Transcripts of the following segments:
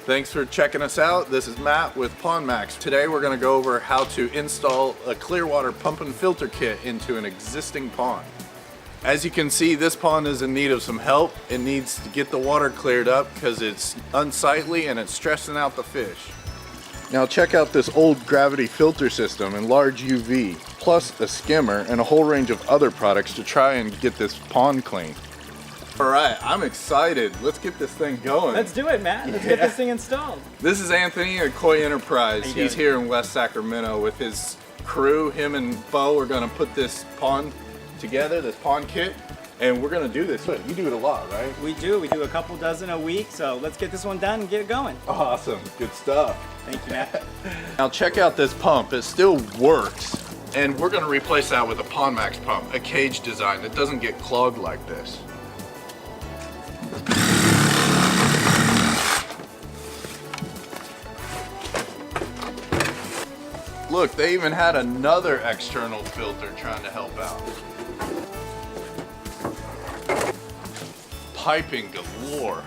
Thanks for checking us out. This is Matt with PondMAX. Today we're going to go over how to install a Clearwater pump and filter kit into an existing pond. As you can see, this pond is in need of some help. It needs to get the water cleared up because it's unsightly and it's stressing out the fish. Now check out this old gravity filter system in large UV, plus a skimmer and a whole range of other products to try and get this pond clean. All right, I'm excited. Let's get this thing going. Let's do it, Matt. Let's get this thing installed. This is Anthony at Koi Enterprise. He's here in West Sacramento with his crew. Him and Bo are gonna put this pond together, this pond kit, and we're gonna do this. You do it a lot, right? We do a couple dozen a week, so let's get this one done and get it going. Awesome, good stuff. Thank you, Matt. Now check out this pump. It still works, and we're gonna replace that with a PondMAX pump, a cage design that doesn't get clogged like this. Look, they even had another external filter trying to help out. Piping galore.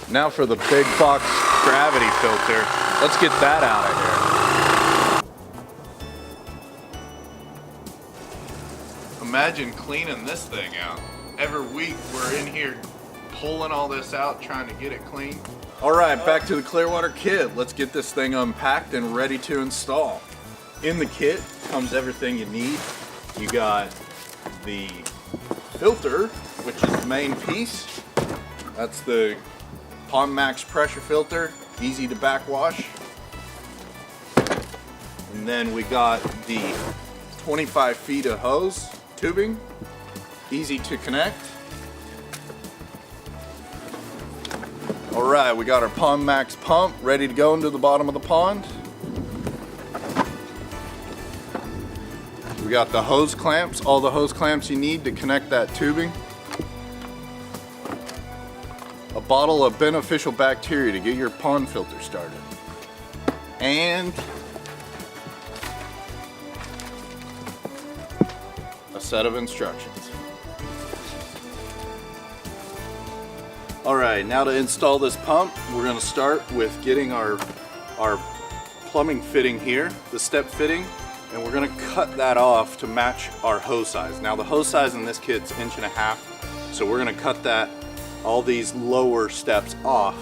Now for the big box gravity filter. Let's get that out of here. Imagine cleaning this thing out. Every week we're in here pulling all this out, trying to get it clean. All right, back to the Clearwater kit. Let's get this thing unpacked and ready to install. In the kit comes everything you need. You got the filter, which is the main piece. That's the PondMAX pressure filter, easy to backwash. And then we got the 25 feet of hose tubing, easy to connect. All right, we got our PondMAX pump ready to go into the bottom of the pond. We got the hose clamps, all the hose clamps you need to connect that tubing. A bottle of beneficial bacteria to get your pond filter started. And a set of instructions. All right, now to install this pump, we're gonna start with getting our plumbing fitting here, the step fitting, and we're gonna cut that off to match our hose size. Now the hose size in this kit's 1.5 inches, so we're gonna cut that, all these lower steps off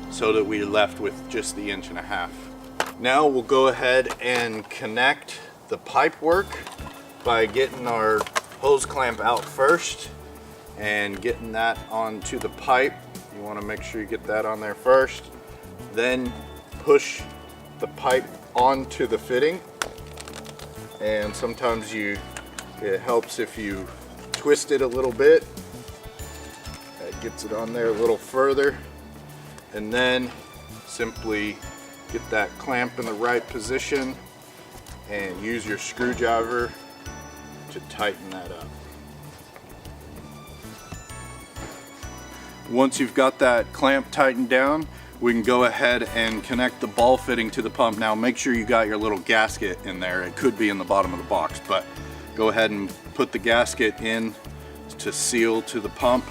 so that we're left with just the 1.5 inches. Now we'll go ahead and connect the pipe work by getting our hose clamp out first and getting that onto the pipe. You want to make sure you get that on there first, then push the pipe onto the fitting, and sometimes it helps if you twist it a little bit. That gets it on there a little further, and then simply get that clamp in the right position and use your screwdriver to tighten that up. Once you've got that clamp tightened down, we can go ahead and connect the ball fitting to the pump. Now make sure you got your little gasket in there. It could be in the bottom of the box, but go ahead and put the gasket in to seal to the pump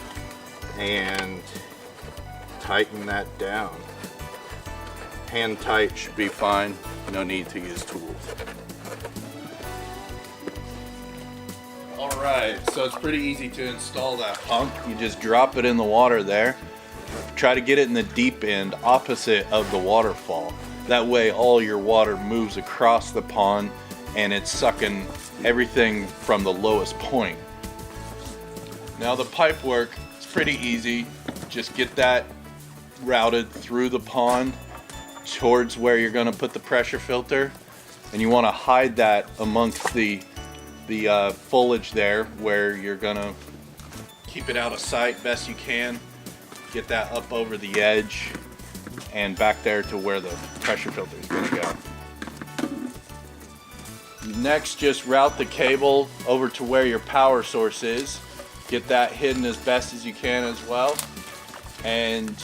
and tighten that down. Hand tight should be fine. No need to use tools. All right, so it's pretty easy to install that pump. You just drop it in the water there. Try to get it in the deep end opposite of the waterfall. That way all your water moves across the pond and it's sucking everything from the lowest point. Now the pipe work is pretty easy. Just get that routed through the pond towards where you're gonna put the pressure filter, and you wanna hide that amongst the foliage there where you're gonna keep it out of sight best you can. Get that up over the edge and back there to where the pressure filter is gonna go. Next, just route the cable over to where your power source is. Get that hidden as best as you can as well. And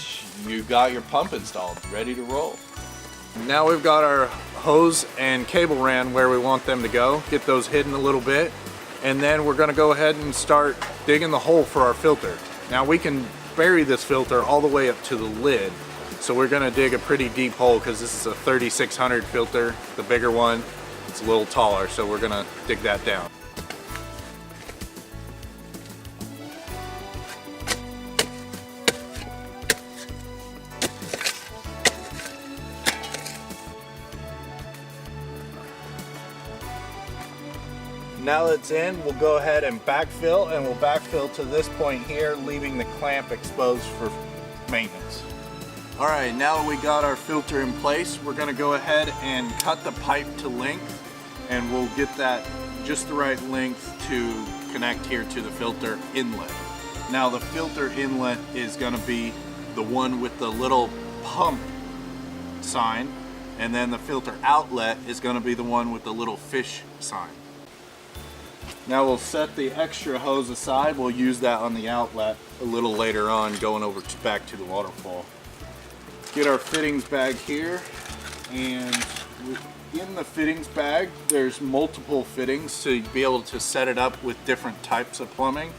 you got your pump installed, ready to roll. Now we've got our hose and cable ran where we want them to go. Get those hidden a little bit. And then we're gonna go ahead and start digging the hole for our filter. Now we can bury this filter all the way up to the lid. So we're gonna dig a pretty deep hole because this is a 3600 filter. The bigger one, it's a little taller, so we're gonna dig that down. Now that it's in, we'll go ahead and backfill, and we'll backfill to this point here, leaving the clamp exposed for maintenance. All right, now that we got our filter in place, we're gonna go ahead and cut the pipe to length, and we'll get that just the right length to connect here to the filter inlet. Now the filter inlet is gonna be the one with the little pump sign, and then the filter outlet is gonna be the one with the little fish sign. Now we'll set the extra hose aside. We'll use that on the outlet a little later on, going over back to the waterfall. Get our fittings bag here, and in the fittings bag there's multiple fittings to be able to set it up with different types of plumbing.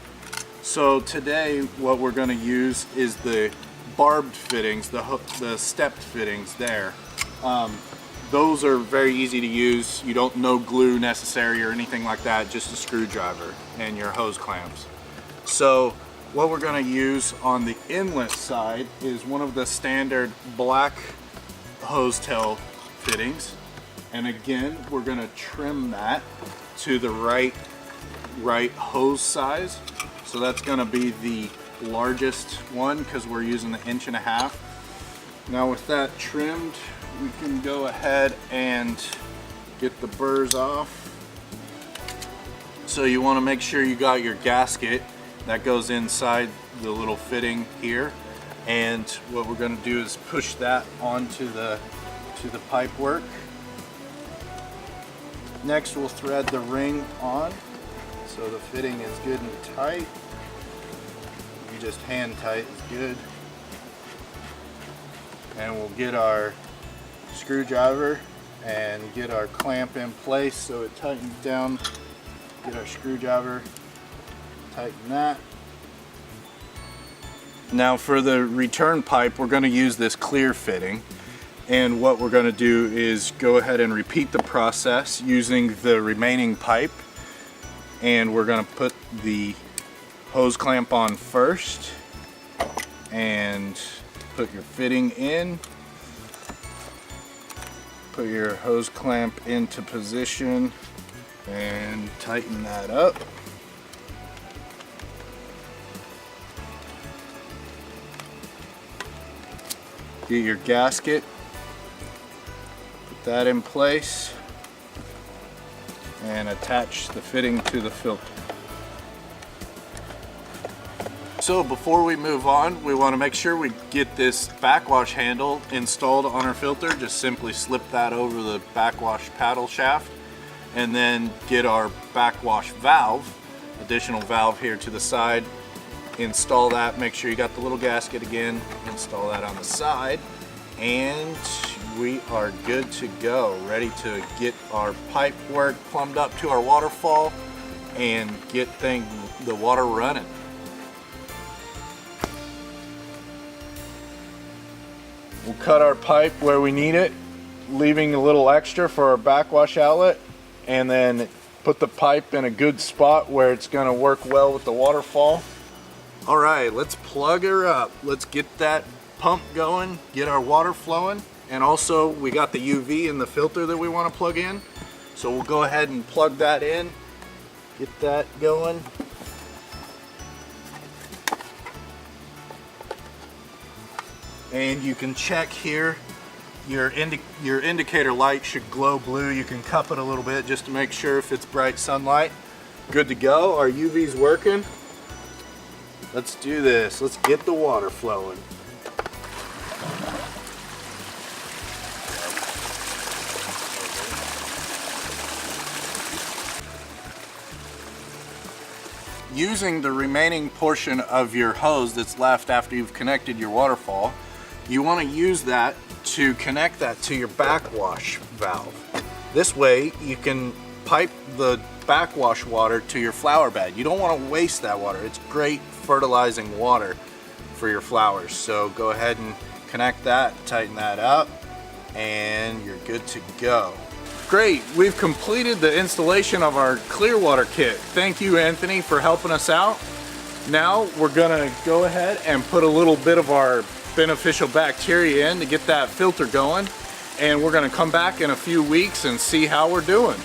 So today what we're going to use is the barbed fittings, the stepped fittings there. Those are very easy to use. You don't no glue necessary or anything like that, just a screwdriver and your hose clamps. So what we're gonna use on the inlet side is one of the standard black hose tail fittings. And again, we're gonna trim that to the right hose size. So that's gonna be the largest one because we're using the 1.5 inch. Now with that trimmed, we can go ahead and get the burrs off. So you want to make sure you got your gasket that goes inside the little fitting here, and what we're going to do is push that onto the pipe work. Next we'll thread the ring on so the fitting is good and tight. You just hand tight is good. And we'll get our screwdriver and get our clamp in place so it tightens down. Get our screwdriver, tighten that. Now for the return pipe, we're going to use this clear fitting, and what we're going to do is go ahead and repeat the process using the remaining pipe, and we're going to put the hose clamp on first and put your fitting in. Put your hose clamp into position and tighten that up. Get your gasket, put that in place, and attach the fitting to the filter. So before we move on, we want to make sure we get this backwash handle installed on our filter. Just simply slip that over the backwash paddle shaft, and then get our backwash valve, additional valve here to the side. Install that, make sure you got the little gasket again, install that on the side, and we are good to go. Ready to get our pipe work plumbed up to our waterfall and get the water running. We'll cut our pipe where we need it, leaving a little extra for our backwash outlet, and then put the pipe in a good spot where it's going to work well with the waterfall. All right, let's plug her up. Let's get that pump going, get our water flowing, and also we got the UV in the filter that we want to plug in. So we'll go ahead and plug that in, get that going. And you can check here, your indicator light should glow blue. You can cup it a little bit just to make sure if it's bright sunlight. Good to go, our UV's working. Let's do this, let's get the water flowing. Using the remaining portion of your hose that's left after you've connected your waterfall, you want to use that to connect that to your backwash valve. This way you can pipe the backwash water to your flower bed. You don't want to waste that water. It's great fertilizing water for your flowers. So go ahead and connect that, tighten that up, and you're good to go. Great, we've completed the installation of our Clearwater kit. Thank you, Anthony, for helping us out. Now we're gonna go ahead and put a little bit of our beneficial bacteria in to get that filter going, and we're gonna come back in a few weeks and see how we're doing.